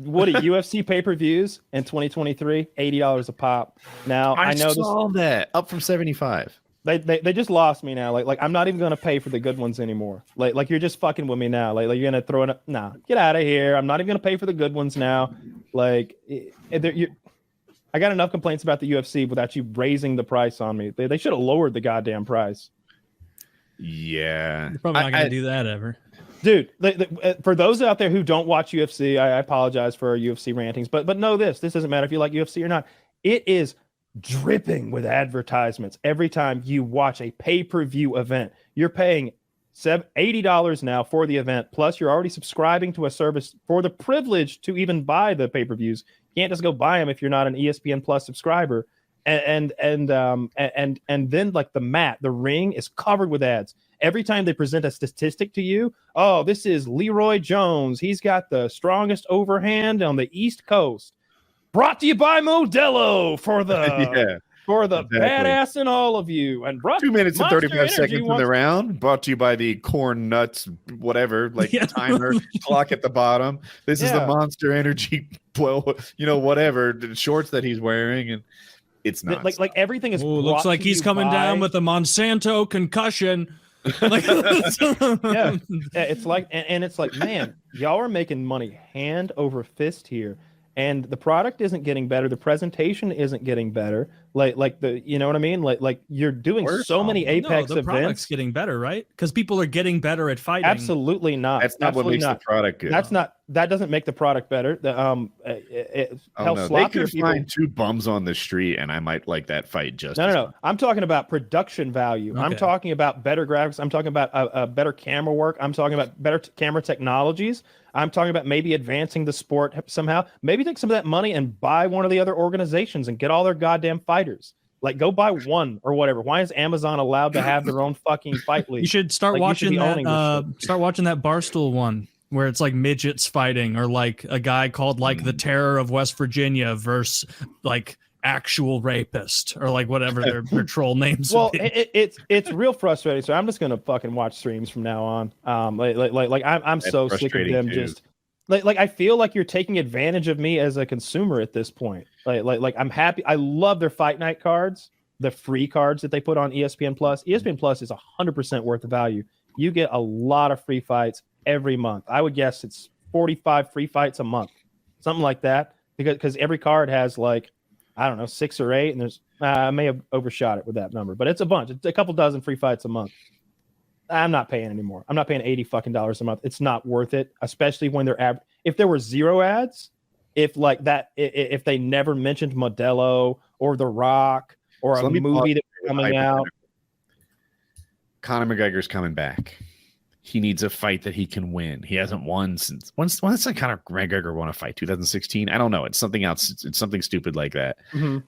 What are UFC pay-per-views in 2023? $80 a pop. Now I know saw that up from 75. They just lost me now. Like I'm not even gonna pay for the good ones anymore. Like you're just fucking with me now. Like you're gonna throw it up. Nah, get out of here. I'm not even gonna pay for the good ones now. Like I got enough complaints about the UFC without you raising the price on me. They should have lowered the goddamn price. Yeah, You're probably not gonna do that ever. Dude, for those out there who don't watch UFC, I apologize for our UFC rantings, but know this doesn't matter if you like UFC or not. It is dripping with advertisements every time you watch a pay-per-view event. You're paying $80 now for the event, plus you're already subscribing to a service for the privilege to even buy the pay-per-views. You can't just go buy them if you're not an ESPN Plus subscriber. And then like the ring is covered with ads. Every time they present a statistic to you, oh, this is Leroy Jones. He's got the strongest overhand on the East Coast. Brought to you by Modelo for the badass in all of you. And 2 minutes and 35 Energy seconds in the round. Brought to you by the corn nuts, whatever, timer clock at the bottom. This is the Monster Energy, whatever the shorts that he's wearing, and it's not like everything is. Looks like he's coming down with a Monsanto concussion. It's like, and it's like, man, y'all are making money hand over fist here. And the product isn't getting better. The presentation isn't getting better. Like the, you know what I mean? Like you're doing so many Apex the events. Product's getting better, right? Because people are getting better at fighting. Absolutely not. That's not what makes the product good. That doesn't make the product better. They could find two bums on the street, and I might like that fight just. No. I'm talking about production value. Okay. I'm talking about better graphics. I'm talking about better camera work. I'm talking about better camera technologies. I'm talking about maybe advancing the sport somehow. Maybe take some of that money and buy one of the other organizations and get all their goddamn fighters. Like, go buy one or whatever. Why is Amazon allowed to have their own fucking fight league? You should start watching that. Start watching that Barstool one where it's like midgets fighting, or like a guy called like the Terror of West Virginia versus like actual rapist, or like whatever their troll names. Well, it's real frustrating. So I'm just gonna fucking watch streams from now on. I'm so sick of them. Too. Just like I feel like you're taking advantage of me as a consumer at this point. Like I'm happy. I love their Fight Night cards, the free cards that they put on ESPN Plus. ESPN Plus is 100% worth the value. You get a lot of free fights every month. I would guess it's 45 free fights a month, something like that. Because every card has like, I don't know, 6 or 8, and there's I may have overshot it with that number, but it's a bunch. It's a couple dozen free fights a month. I'm not paying anymore. I'm not paying $80 fucking a month. It's not worth it, especially when they're if there were 0 ads, if like that, if they never mentioned Modelo or The Rock or a movie that's coming out. Conor McGregor's coming back. He needs a fight that he can win. He hasn't won since when did Conor McGregor won a fight? 2016? I don't know. It's something else. It's something stupid like that. Mm-hmm.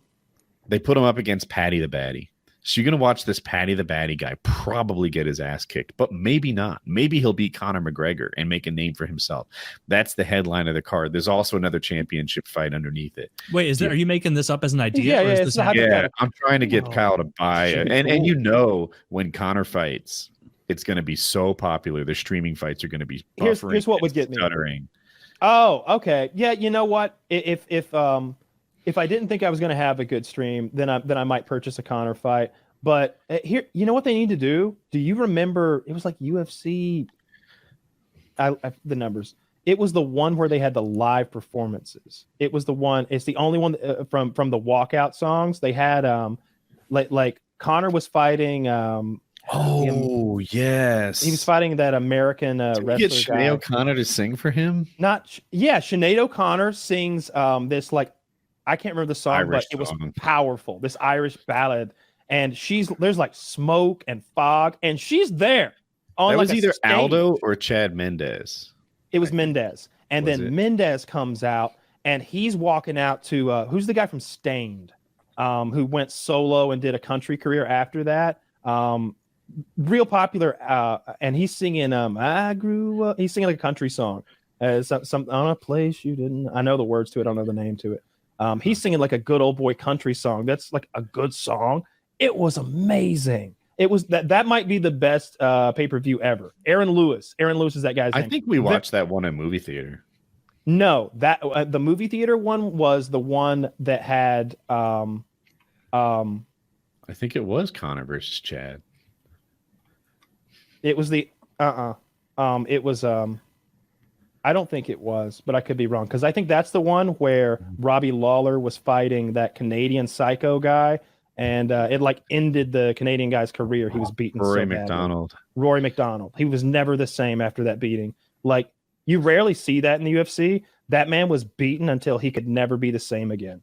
They put him up against Paddy the Baddy. So you're going to watch this Paddy the Baddy guy probably get his ass kicked, but maybe not. Maybe he'll beat Conor McGregor and make a name for himself. That's the headline of the card. There's also another championship fight underneath it. Wait, are you making this up as an idea? Yeah, I'm trying to get Kyle to buy it. And when Conor fights, it's going to be so popular. The streaming fights are going to be buffering. Here's what would get me. Stuttering. Oh, okay. Yeah, you know what? If I didn't think I was going to have a good stream, then I might purchase a Conor fight. But here, you know what they need to do? Do you remember? It was like UFC. The numbers. It was the one where they had the live performances. It was the one. It's the only one from the walkout songs. They had like Conor was fighting. Yes, he was fighting that American wrestler. Get Sinead O'Connor to sing for him. Sinead O'Connor sings this like. I can't remember the song, Irish but it was powerful. This Irish ballad, and there's like smoke and fog, and she's there. That was either Aldo or Chad Mendez. It was Mendez, and then Mendez comes out, and he's walking out to who's the guy from Stained, who went solo and did a country career after that. Real popular, and he's singing. I grew up. He's singing like a country song, some on a place you didn't. I know the words to it. I don't know the name to it. He's singing like a good old boy country song. That's like a good song. It was amazing. It was that might be the best pay-per-view ever. Aaron Lewis is that guy's name. I think we watched that one in movie theater. No, that the movie theater one was the one that had I think it was Connor versus Chad. It was the it was I don't think it was, but I could be wrong, because I think that's the one where Robbie Lawler was fighting that Canadian psycho guy, and it like ended the Canadian guy's career. He was beaten Rory McDonald. Rory McDonald. He was never the same after that beating. Like, you rarely see that in the UFC. That man was beaten until he could never be the same again.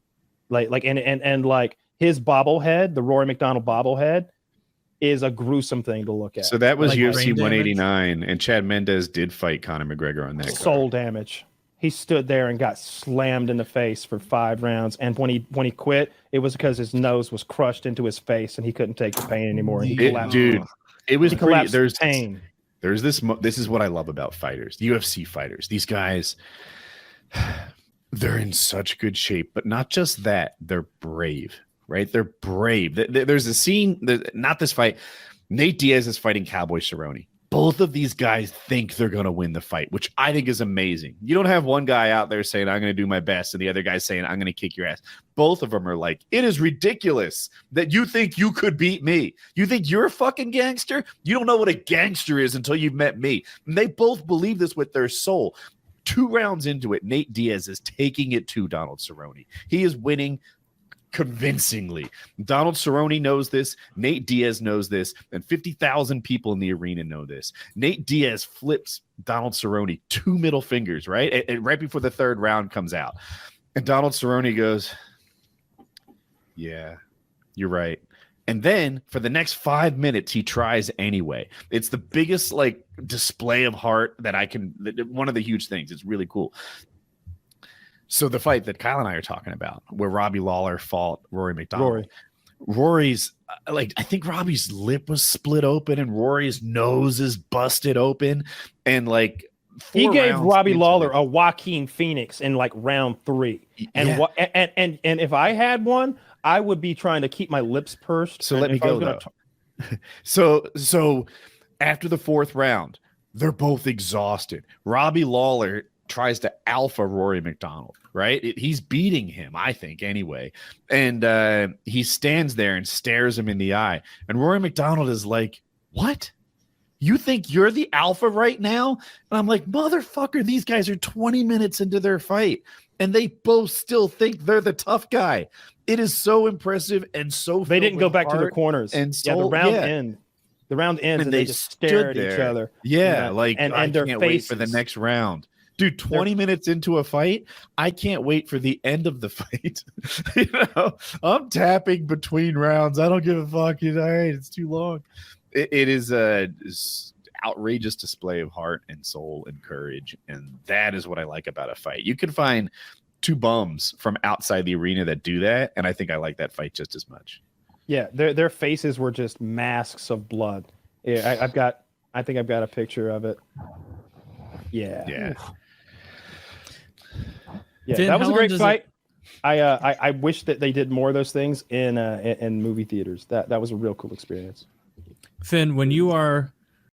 Like like his bobblehead, the Rory McDonald bobblehead, is a gruesome thing to look at. So that was like UFC 189, and Chad Mendez did fight Conor McGregor on that. Soul damage. He stood there and got slammed in the face for 5 rounds, and when he quit, it was because his nose was crushed into his face and he couldn't take the pain anymore. He collapsed. Dude, it was pretty. There's pain. There's this. This is what I love about fighters, UFC fighters. These guys, they're in such good shape, but not just that, they're brave. Right? They're brave. There's a scene, not this fight. Nate Diaz is fighting Cowboy Cerrone. Both of these guys think they're going to win the fight, which I think is amazing. You don't have one guy out there saying, I'm going to do my best, and the other guy saying, I'm going to kick your ass. Both of them are like, it is ridiculous that you think you could beat me. You think you're a fucking gangster? You don't know what a gangster is until you've met me. And they both believe this with their soul. 2 rounds into it, Nate Diaz is taking it to Donald Cerrone. He is winning convincingly. Donald Cerrone knows this. Nate Diaz knows this. And 50,000 people in the arena know this. Nate Diaz flips Donald Cerrone 2 middle fingers, right? And right before the 3rd round comes out. And Donald Cerrone goes, yeah, you're right. And then for the next 5 minutes, he tries anyway. It's the biggest like display of heart that I can, one of the huge things. It's really cool. So the fight that Kyle and I are talking about, where Robbie Lawler fought Rory McDonald, Rory's like, I think Robbie's lip was split open and Rory's nose is busted open, and like he gave Robbie Lawler a Joaquin Phoenix in like round 3, and yeah. and if I had one, I would be trying to keep my lips pursed. So let me go though. So after the 4th round, they're both exhausted. Robbie Lawler tries to alpha Rory McDonald, right? He's beating him, I think, anyway. And he stands there and stares him in the eye. And Rory McDonald is like, what? You think you're the alpha right now? And I'm like, motherfucker, these guys are 20 minutes into their fight, and they both still think they're the tough guy. It is so impressive and so they didn't go back to the corners. And so, the round end. The round ends and they just stare at each other. Yeah, and I their can't faces. wait for the next round. Dude, 20 minutes into a fight, I can't wait for the end of the fight. You know, I'm tapping between rounds. I don't give a fuck. You know, hey, it's too long. It is a outrageous display of heart and soul and courage, and that is what I like about a fight. You can find 2 bums from outside the arena that do that, and I think I like that fight just as much. Yeah, their faces were just masks of blood. Yeah, I think I've got a picture of it. Yeah. Yeah. Yeah, Finn, that was a great fight. I wish that they did more of those things in movie theaters. That was a real cool experience. Finn, when you are